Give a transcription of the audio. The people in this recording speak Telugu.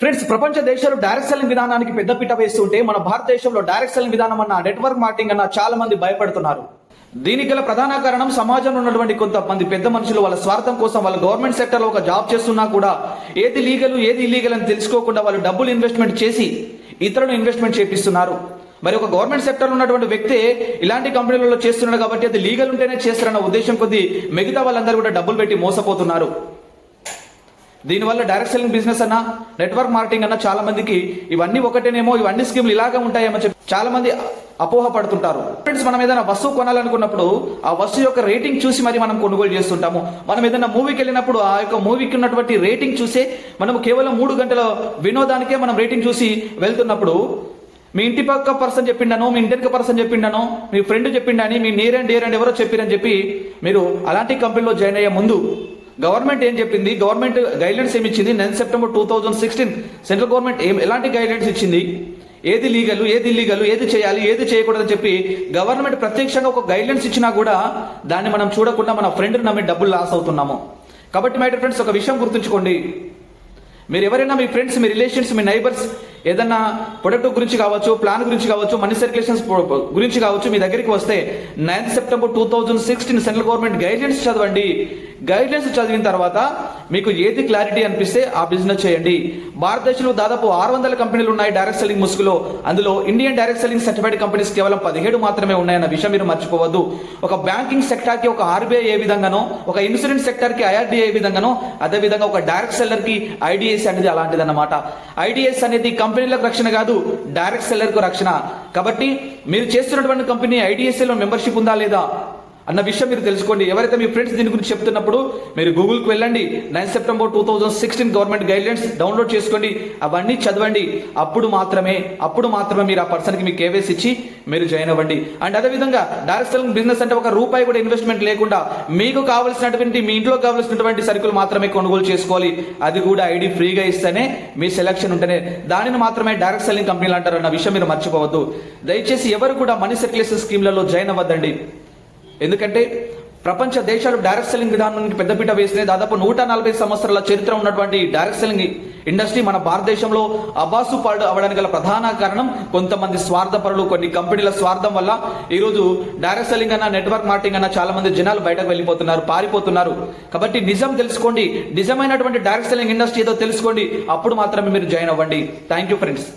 ఫ్రెండ్స్, ప్రపంచ దేశాలు డైరెక్ట్ సెల్లింగ్ విధానానికి పెద్దపీట వేస్తుంటే మన భారతదేశంలో డైరెక్ట్ సెల్లింగ్ విధానం అన్న నెట్వర్క్ మార్కెటింగ్ అన్న చాలా మంది భయపడుతున్నారు. దీనికి గల ప్రధాన కారణం సమాజంలో ఉన్నటువంటి కొంతమంది పెద్ద మనుషులు వాళ్ళ స్వార్థం కోసం వాళ్ళ గవర్నమెంట్ సెక్టర్ లో ఒక జాబ్ చేస్తున్నా కూడా ఏది లీగల్ ఏది ఇల్లీగల్ అని తెలుసుకోకుండా వాళ్ళు డబ్బులు ఇన్వెస్ట్మెంట్ చేసి ఇతరులను ఇన్వెస్ట్మెంట్ చేపిస్తున్నారు. మరి ఒక గవర్నమెంట్ సెక్టర్ ఉన్నటువంటి వ్యక్తి ఇలాంటి కంపెనీలలో చేస్తున్నాడు కాబట్టి అది లీగల్ ఉంటేనే చేస్తారన్న ఉద్దేశం కొద్దీ మిగతా వాళ్ళందరూ కూడా డబ్బులు పెట్టి మోసపోతున్నారు. దీనివల్ల డైరెక్ట్ సెల్లింగ్ బిజినెస్ అన్న నెట్వర్క్ మార్కెటింగ్ అన్న చాలా మందికి ఇవన్నీ ఒకటేనేమో, ఇవన్నీ స్కీమ్లు ఇలాగే ఉంటాయేమో చెప్పి చాలా మంది అపోహ పడుతుంటారు. ఫ్రెండ్స్, మనం ఏదైనా వస్తువు కొనాలనుకున్నప్పుడు ఆ వస్తువు యొక్క రేటింగ్ చూసి మరి మనం కొనుగోలు చేస్తుంటాము. మనం ఏదైనా మూవీకి వెళ్ళినప్పుడు ఆ యొక్క మూవీకి ఉన్నటువంటి రేటింగ్ చూసే మనం కేవలం 3 గంటల వినోదానికే మనం రేటింగ్ చూసి వెళ్తున్నప్పుడు మీ ఇంటి పక్క పర్సన్ చెప్పిండనో, మీ ఇంటి పర్సన్ చెప్పిండనో, మీ ఫ్రెండ్ చెప్పిండని, మీ నియర్ అండ్ డియర్ అండ్ ఎవరో చెప్పారని చెప్పి మీరు అలాంటి కంపెనీలో జాయిన్ అయ్యే ముందు గవర్నమెంట్ ఏం చెప్పింది, గవర్నమెంట్ గైడ్లైన్స్ ఏమి ఇచ్చింది, 9 సెప్టెంబర్ 2016 సెంట్రల్ గవర్నమెంట్ ఎలాంటి గైడ్లైన్స్ ఇచ్చింది, ఏది లీగల్ ఏది ఇల్లీగల్, ఏది చేయాలి ఏది చేయకూడదని చెప్పి గవర్నమెంట్ ప్రత్యక్షంగా ఒక గైడ్లైన్స్ ఇచ్చినా కూడా దాన్ని మనం చూడకుండా మన ఫ్రెండ్ని నమ్మి డబ్బులు లాస్ అవుతున్నాము. కాబట్టి మై డియర్ ఫ్రెండ్స్, ఒక విషయం గుర్తుంచుకోండి. మీరు ఎవరైనా మీ ఫ్రెండ్స్, మీ రిలేషన్స్, మీ నైబర్స్ ఏదన్నా ప్రొడక్ట్ గురించి కావచ్చు, ప్లాన్ గురించి కావచ్చు, మనీ సర్క్యులేషన్స్ గురించి కావచ్చు మీ దగ్గరికి వస్తే 9 సెప్టెంబర్ 2016 సెంట్రల్ గవర్నమెంట్ గైడ్లైన్స్ చదవండి. గైడ్లైన్స్ చదివిన తర్వాత మీకు ఏది క్లారిటీ అనిపిస్తే ఆ బిజినెస్ చేయండి. భారతదేశంలో దాదాపు 600 కంపెనీలు ఉన్నాయి డైరెక్ట్ సెల్లింగ్ ముసుగులో. అందులో Indian direct selling certified companies కేవలం 17 మాత్రమే ఉన్నాయన్న విషయం మీరు మర్చిపోవద్దు. ఒక బ్యాంకింగ్ సెక్టర్ కి ఒక ఆర్బీఐ ఏ విధంగానో, ఒక ఇన్సూరెన్స్ సెక్టర్ కి ఐఆర్డీఏ ఏ విధంగానో, అదే విధంగా ఒక డైరెక్ట్ సెల్లర్ కి ఐడిఎస్ అనేది అలాంటిది అన్నమాట. ఐడిఎస్ అనేది కంపెనీలకు రక్షణ కాదు, డైరెక్ట్ సెల్లర్ కు రక్షణ. కాబట్టి మీరు చేస్తున్నటువంటి కంపెనీ ఐడిఎస్ఏ లో మెంబర్షిప్ ఉందా లేదా అన్న విషయం మీరు తెలుసుకోండి. ఎవరైతే మీ ఫ్రెండ్స్ దీని గురించి చెప్తున్నప్పుడు మీరు గూగుల్కి వెళ్ళండి, 9 సెప్టెంబర్ 2016 గవర్నమెంట్ గైడ్లైన్స్ డౌన్లోడ్ చేసుకోండి, అవన్నీ చదవండి. అప్పుడు మాత్రమే మీరు ఆ పర్సన్కి మీ కేవైసీ ఇచ్చి మీరు జాయిన్ అవ్వండి. అండ్ అదేవిధంగా డైరెక్ట్ సెల్లింగ్ బిజినెస్ అంటే ఒక రూపాయి కూడా ఇన్వెస్ట్మెంట్ లేకుండా మీకు కావాల్సినటువంటి, మీ ఇంట్లో కావాల్సినటువంటి సరుకులు మాత్రమే కొనుగోలు చేసుకోవాలి. అది కూడా ఐడి ఫ్రీగా ఇస్తేనే మీ సెలక్షన్ ఉంటేనే దానిని మాత్రమే డైరెక్ట్ సెల్లింగ్ కంపెనీలు అంటారు అన్న విషయం మీరు మర్చిపోవద్దు. దయచేసి ఎవరు కూడా మనీ సర్క్యులేషన్ స్కీమ్లలో జాయిన్ అవ్వద్దండి. ఎందుకంటే ప్రపంచ దేశాలు డైరెక్ట్ సెల్లింగ్ విధానానికి పెద్దపీట వేసినాయి. దాదాపు 140 సంవత్సరాల చరిత్ర ఉన్నటువంటి డైరెక్ట్ సెల్లింగ్ ఇండస్ట్రీ మన భారతదేశంలో అబాసు పాడు అవడానికి గల ప్రధాన కారణం కొంతమంది స్వార్థపరులు, కొన్ని కంపెనీల స్వార్థం వల్ల ఈరోజు డైరెక్ట్ సెల్లింగ్ అన్న, నెట్వర్క్ మార్కెటింగ్ అన్న చాలా మంది జనాలు బయటకు వెళ్ళిపోతున్నారు, పారిపోతున్నారు. కాబట్టి నిజం తెలుసుకోండి, నిజమైనటువంటి డైరెక్ట్ సెల్లింగ్ ఇండస్ట్రీ ఏదో తెలుసుకోండి, అప్పుడు మాత్రమే మీరు జాయిన్ అవ్వండి. Thank you friends.